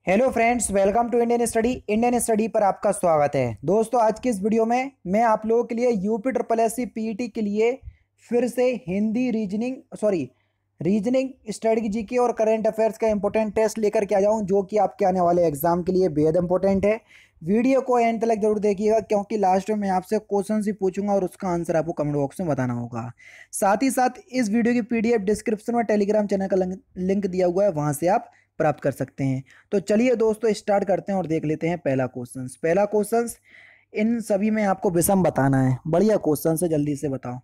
Hello friends, welcome to Indian study पर आपका स्वागत है। दोस्तों, आज की इस वीडियो में मैं आप लोगों के लिए UP triple S C PET के लिए फिर से हिंदी रीजनिंग स्ट्रेटजी जीके और करंट अफेयर्स का इंपॉर्टेंट टेस्ट लेकर के आ जाऊं, जो कि आपके आने वाले एग्जाम के लिए बेहद इंपॉर्टेंट है। वीडियो को एंड तक जरूर देखिएगा, क्योंकि लास्ट में मैं आपसे क्वेश्चन ही पूछूंगा और उसका आंसर आपको कमेंट बॉक्स में बताना होगा। साथ ही साथ इस वीडियो की पीडीएफ डिस्क्रिप्शन में टेलीग्राम चैनल का लिंक दिया हुआ है, वहां से आप प्राप्त कर सकते हैं। तो चलिए दोस्तों, स्टार्ट करते हैं और देख लेते हैं पहला क्वेश्चन। इन सभी में आपको विषम बताना है। बढ़िया क्वेश्चन है, जल्दी से बताओ।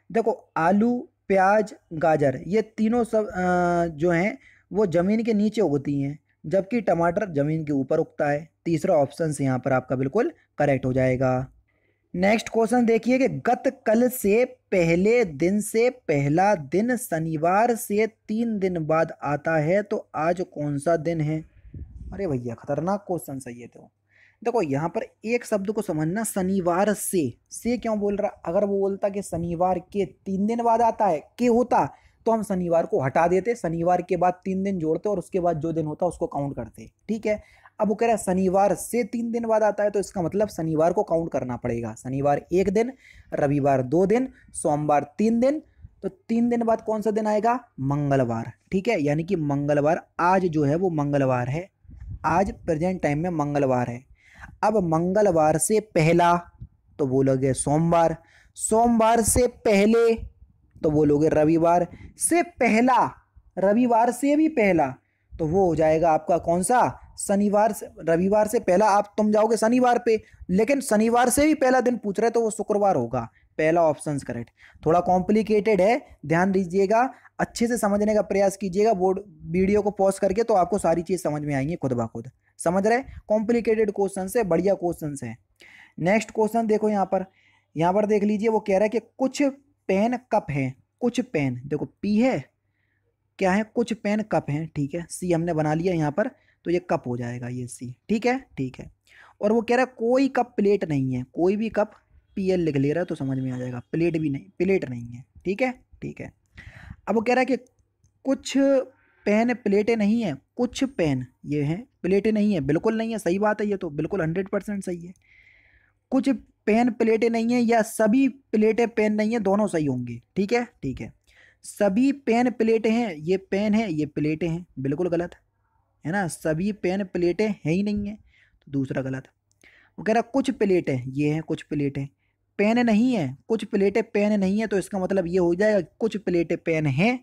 देखो, आलू, प्याज, गाजर, ये तीनों सब जो हैं वो जमीन के नीचे उगती हैं, जबकि टमाटर जमीन के ऊपर उगता है। तीसरा ऑप्शन से यहाँ पर आपका बिल्कुल करेक्ट हो जाएगा। नेक्स्ट क्वेश्चन देखिए कि गत कल से पहले दिन से पहला दिन शनिवार से 3 दिन बाद आता है, तो आज कौन सा दिन है? अरे भैया, खतरनाक क्वेश्चन सही है। तो देखो, यहाँ पर एक शब्द को समझना, शनिवार से क्यों बोल रहा? अगर वो बोलता कि शनिवार के 3 दिन बाद आता है, के होता, तो हम शनिवार को हटा देते, शनिवार के बाद 3 दिन जोड़ते और उसके बाद जो दिन होता उसको काउंट करते। ठीक है। अब वो कह रहा है शनिवार से 3 दिन बाद आता है, तो इसका मतलब शनिवार को काउंट करना पड़ेगा। शनिवार 1 दिन, रविवार 2 दिन, सोमवार 3 दिन। तो 3 दिन बाद कौन सा दिन आएगा? मंगलवार। ठीक है, यानी कि मंगलवार आज जो है वो मंगलवार है। आज प्रेजेंट टाइम में मंगलवार है। अब मंगलवार से पहला तो बोलोगे सोमवार, सोमवार से पहले तो बोलोगे रविवार से पहला, रविवार से भी पहला तो वो हो जाएगा आपका कौन सा? शनिवार से। रविवार से पहला आप तुम जाओगे शनिवार पे, लेकिन शनिवार से भी पहला दिन पूछ रहे तो वो शुक्रवार होगा। पहला ऑप्शन करेक्ट। थोड़ा कॉम्प्लिकेटेड है, ध्यान दीजिएगा, अच्छे से समझने का प्रयास कीजिएगा। बोर्ड वीडियो को पॉज करके, तो आपको सारी चीज समझ में आएंगी खुद ब खुद। समझ रहे? कॉम्प्लिकेटेड क्वेश्चन से बढ़िया क्वेश्चन है। नेक्स्ट क्वेश्चन देखो, यहाँ पर देख लीजिए। वो कह रहा है कि कुछ पेन कप हैं। कुछ पेन, देखो पी है, क्या है? कुछ पेन कप हैं। ठीक है, सी हमने बना लिया यहाँ पर, तो ये कप हो जाएगा, ये सी। ठीक है, ठीक है। और वो कह रहा है कोई कप प्लेट नहीं है। कोई भी कप, पीएल लिख ले रहा है तो समझ में आ जाएगा। प्लेट भी नहीं, प्लेट नहीं है। ठीक है, ठीक है। अब वो कह रहा है कि कुछ पेन प्लेटें नहीं है। कुछ पेन ये हैं, प्लेटें नहीं है। बिल्कुल नहीं है, सही बात है, ये तो बिल्कुल 100% सही है। कुछ पेन प्लेटें नहीं है या सभी प्लेटें पेन नहीं है, दोनों सही होंगे। ठीक है, ठीक है। सभी पेन प्लेटें हैं, ये पेन है, ये प्लेटें हैं, बिल्कुल गलत है ना। सभी पेन प्लेटें है ही नहीं है, तो दूसरा गलत। वो कह रहा कुछ प्लेटें, ये हैं कुछ प्लेटें, पेन नहीं है। कुछ प्लेटें पेन नहीं है, तो इसका मतलब ये हो जाएगा कुछ प्लेटें पेन हैं।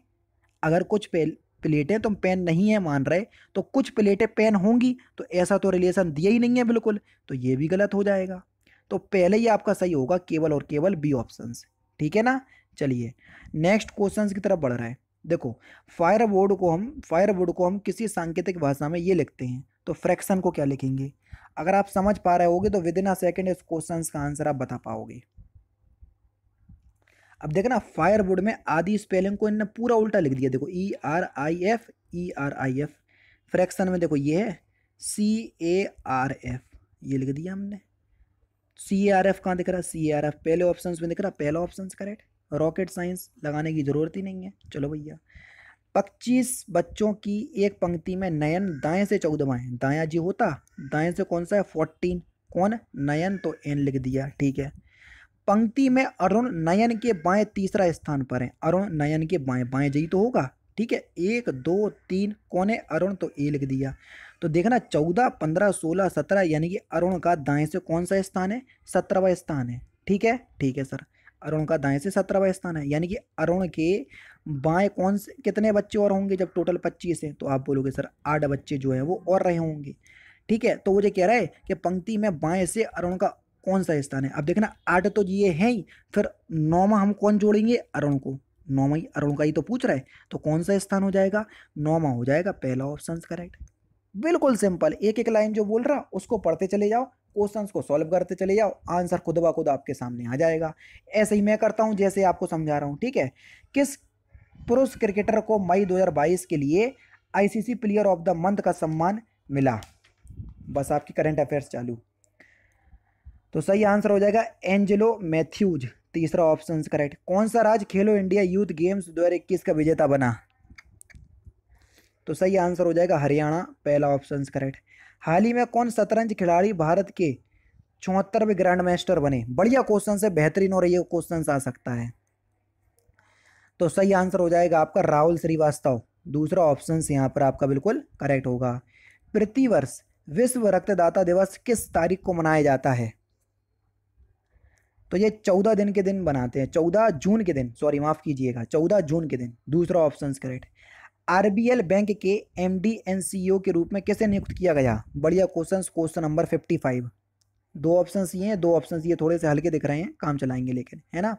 अगर कुछ प्लेटें तुम पेन नहीं है मान रहे, तो कुछ प्लेटें पेन होंगी, तो ऐसा तो रिलेशन दिया ही नहीं है बिल्कुल, तो ये भी गलत हो जाएगा। तो पहले ही आपका सही होगा, केवल और केवल बी ऑप्शन। ठीक है ना। चलिए नेक्स्ट क्वेश्चन की तरफ बढ़ रहा है। देखो, फायर बोर्ड को हम किसी सांकेतिक भाषा में ये लिखते हैं, तो फ्रैक्शन को क्या लिखेंगे? अगर आप समझ पा रहे होगे तो विद इन अ सेकेंड इस क्वेश्चन का आंसर आप बता पाओगे। अब देखना, फायर बोर्ड में आदि स्पेलिंग को इन्होंने पूरा उल्टा लिख दिया। देखो, ERIF, ERIF। फ्रैक्शन में देखो ये है CARF, ये लिख दिया हमने। CARF कहाँ दिख रहा है? CARF पहले ऑप्शन में दिख रहा, पहला ऑप्शन करेक्ट। रॉकेट साइंस लगाने की जरूरत ही नहीं है। चलो भैया, 25 बच्चों की एक पंक्ति में नयन दाएं से 14 बाएं, दाया जी होता, दाएं से कौन सा है? 14। कौन? नयन, तो N लिख दिया। ठीक है। पंक्ति में अरुण नयन के बाएं तीसरा स्थान पर है। अरुण नयन के बाएं, बाएं जी तो होगा। ठीक है, 1 2 3 कौन है? अरुण, तो ए लिख दिया। तो देखना, 14 15 16 17, यानी कि अरुण का दाएं से कौन सा स्थान है? 17वां स्थान है। ठीक है, ठीक है सर। अरुण का दाएं से 17वां स्थान है, यानी कि अरुण के बाएं कौन से कितने बच्चे और होंगे? जब टोटल 25 है, तो आप बोलोगे सर 8 बच्चे जो है वो और रहे होंगे। ठीक है, तो वो जो कह रहा है कि पंक्ति में बाएं से अरुण का कौन सा स्थान है। अब देखना, 8 तो ये है ही, फिर 9वां हम कौन जोड़ेंगे? अरुण को। 9वां ही अरुण का ही तो पूछ रहा है, तो कौन सा स्थान हो जाएगा? 9वां हो जाएगा। पहला ऑप्शन करेक्ट। बिल्कुल सिंपल, एक एक लाइन जो बोल रहा उसको पढ़ते चले जाओ, क्वेश्चंस को सॉल्व करते चले जाओ, आंसर खुद ब खुद आपके सामने आ जाएगा। ऐसे ही मैं करता हूं जैसे आपको समझा रहा हूं। ठीक है। किस पुरुष क्रिकेटर को मई 2022 के लिए ICC player of the month का सम्मान मिला? बस आपकी करंट अफेयर्स चालू। तो सही आंसर हो जाएगा एंजेलो मैथ्यूज, तीसरा ऑप्शन करेक्ट। कौन सा राज्य खेलो इंडिया यूथ गेम्स 2021 का विजेता बना? तो सही आंसर हो जाएगा हरियाणा, पहला ऑप्शन करेक्ट। हाल ही में कौन शतरंज खिलाड़ी भारत के 74वें ग्रैंड मास्टर बने? बढ़िया क्वेश्चन है, बेहतरीन और ये क्वेश्चन आ सकता है। तो सही आंसर हो जाएगा आपका राहुल श्रीवास्तव, दूसरा ऑप्शन यहाँ पर आपका बिल्कुल करेक्ट होगा। प्रतिवर्ष विश्व रक्तदाता दिवस किस तारीख को मनाया जाता है? तो ये 14 दिन के दिन बनाते हैं, 14 जून के दिन, सॉरी माफ कीजिएगा, 14 जून के दिन, दूसरा ऑप्शन करेक्ट। आरबीएल बैंक के एमडी एंड सीईओ के रूप में किसे नियुक्त किया गया? बढ़िया क्वेश्चन, क्वेश्चन नंबर 55। दो ऑप्शन ये हैं, दो ऑप्शन ये थोड़े से हल्के दिख रहे हैं, काम चलाएंगे लेकिन, है ना।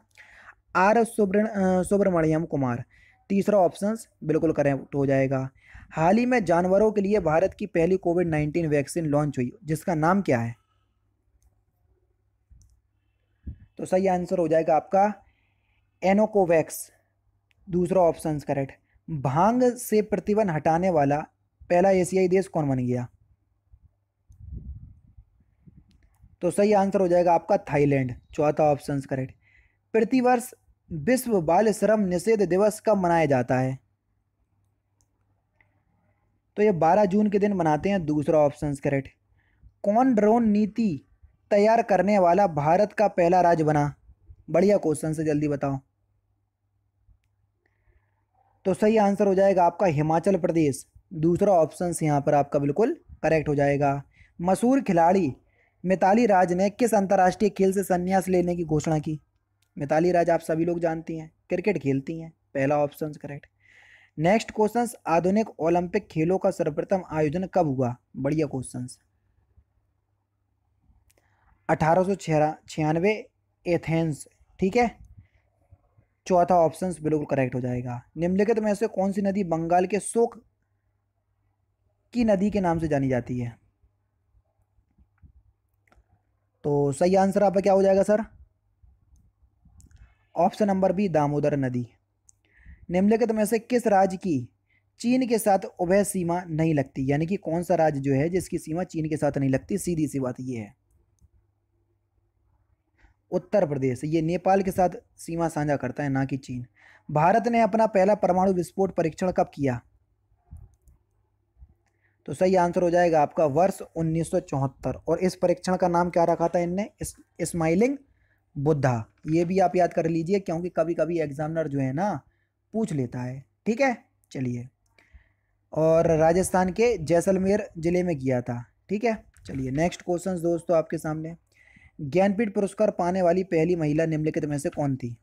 आर सुब्रमण्यम कुमार, तीसरा ऑप्शन बिल्कुल करेक्ट हो जाएगा। हाल ही में जानवरों के लिए भारत की पहली कोविड-19 वैक्सीन लॉन्च हुई, जिसका नाम क्या है? तो सही आंसर हो जाएगा आपका एनोकोवैक्स, दूसरा ऑप्शन करेक्ट। भांग से प्रतिबंध हटाने वाला पहला एशियाई देश कौन बन गया? तो सही आंसर हो जाएगा आपका थाईलैंड, चौथा ऑप्शन करेक्ट। प्रतिवर्ष विश्व बाल श्रम निषेध दिवस कब मनाया जाता है? तो ये 12 जून के दिन मनाते हैं, दूसरा ऑप्शन करेक्ट। कौन ड्रोन नीति तैयार करने वाला भारत का पहला राज्य बना? बढ़िया क्वेश्चन से, जल्दी बताओ। तो सही आंसर हो जाएगा आपका हिमाचल प्रदेश, दूसरा ऑप्शन यहाँ पर आपका बिल्कुल करेक्ट हो जाएगा। मशहूर खिलाड़ी मिताली राज ने किस अंतर्राष्ट्रीय खेल से संन्यास लेने की घोषणा की? मिताली राज आप सभी लोग जानती हैं, क्रिकेट खेलती हैं, पहला ऑप्शन करेक्ट। नेक्स्ट क्वेश्चन, आधुनिक ओलंपिक खेलों का सर्वप्रथम आयोजन कब हुआ? बढ़िया क्वेश्चन। 1896 एथेंस, ठीक है, चौथा ऑप्शन बिल्कुल करेक्ट हो जाएगा। निम्नलिखित में से कौन सी नदी बंगाल के शोक की नदी के नाम से जानी जाती है? तो सही आंसर आपका क्या हो जाएगा sir? Option number B, Damodar नदी। निम्नलिखित में से किस राज्य की चीन के साथ उभय सीमा नहीं लगती? यानी कि कौन सा राज्य जो है जिसकी सीमा चीन के साथ नहीं लगती? सीधी सी बात ये है, उत्तर प्रदेश। ये नेपाल के साथ सीमा साझा करता है, ना कि चीन। भारत ने अपना पहला परमाणु विस्फोट परीक्षण कब किया? तो सही आंसर हो जाएगा आपका वर्ष 1974, और इस परीक्षण का नाम क्या रखा था इनने? स्माइलिंग बुद्धा। ये भी आप याद कर लीजिए, क्योंकि कभी कभी एग्जामिनर जो है ना पूछ लेता है, ठीक है। चलिए, और राजस्थान के जैसलमेर जिले में किया था, ठीक है। चलिए नेक्स्ट क्वेश्चन दोस्तों आपके सामने, ज्ञानपीठ पुरस्कार पाने वाली पहली महिला निम्नलिखित में से कौन थी?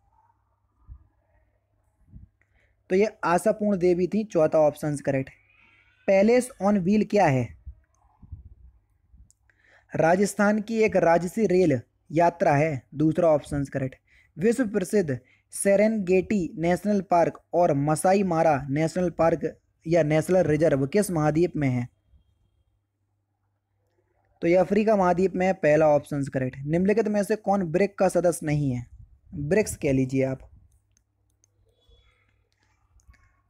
तो ये आशापूर्ण देवी थी, चौथा option correct. Palace on wheel क्या है? राजस्थान की एक राजसी रेल यात्रा है, दूसरा ऑप्शन करेक्ट। विश्व प्रसिद्ध सेरेनगेटी नेशनल पार्क और मसाई मारा नेशनल पार्क या नेशनल रिजर्व किस महाद्वीप में है? तो ये अफ्रीका महाद्वीप में है, पहला ऑप्शन करेक्ट। निम्नलिखित में से कौन ब्रिक का सदस्य नहीं है? ब्रिक्स कह लीजिए आप।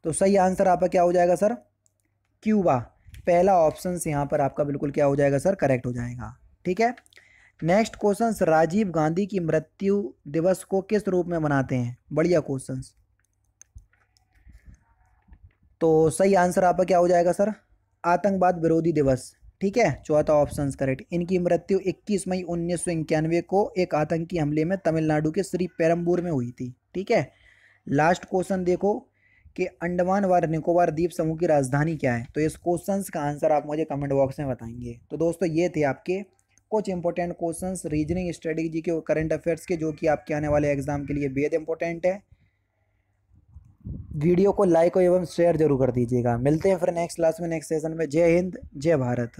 तो सही आंसर आपका क्या हो जाएगा सर? क्यूबा, पहला ऑप्शन यहाँ पर आपका बिल्कुल क्या हो जाएगा सर? करेक्ट हो जाएगा, ठीक है। नेक्स्ट क्वेश्चन, राजीव गांधी की मृत्यु दिवस को किस रूप में मनाते हैं? बढ़िया क्वेश्चन। तो सही आंसर आपका क्या हो जाएगा सर? आतंकवाद विरोधी दिवस, ठीक है, चौथा ऑप्शन करेक्ट। इनकी मृत्यु 21 मई 1991 को एक आतंकी हमले में तमिलनाडु के श्री पेरम्बूर में हुई थी, ठीक है। लास्ट क्वेश्चन देखो कि अंडमान व निकोबार द्वीप समूह की राजधानी क्या है? तो इस क्वेश्चन का आंसर आप मुझे कमेंट बॉक्स में बताएंगे। तो दोस्तों ये थे आपके कुछ इंपॉर्टेंट क्वेश्चंस रीजनिंग स्ट्रेटेजी के, करंट अफेयर्स के, जो कि आपके आने वाले एग्जाम के लिए बेहद इंपॉर्टेंट है। वीडियो को लाइक एवं शेयर जरूर कर दीजिएगा। मिलते हैं फिर नेक्स्ट क्लास में, नेक्स्ट सेशन में। जय हिंद, जय भारत।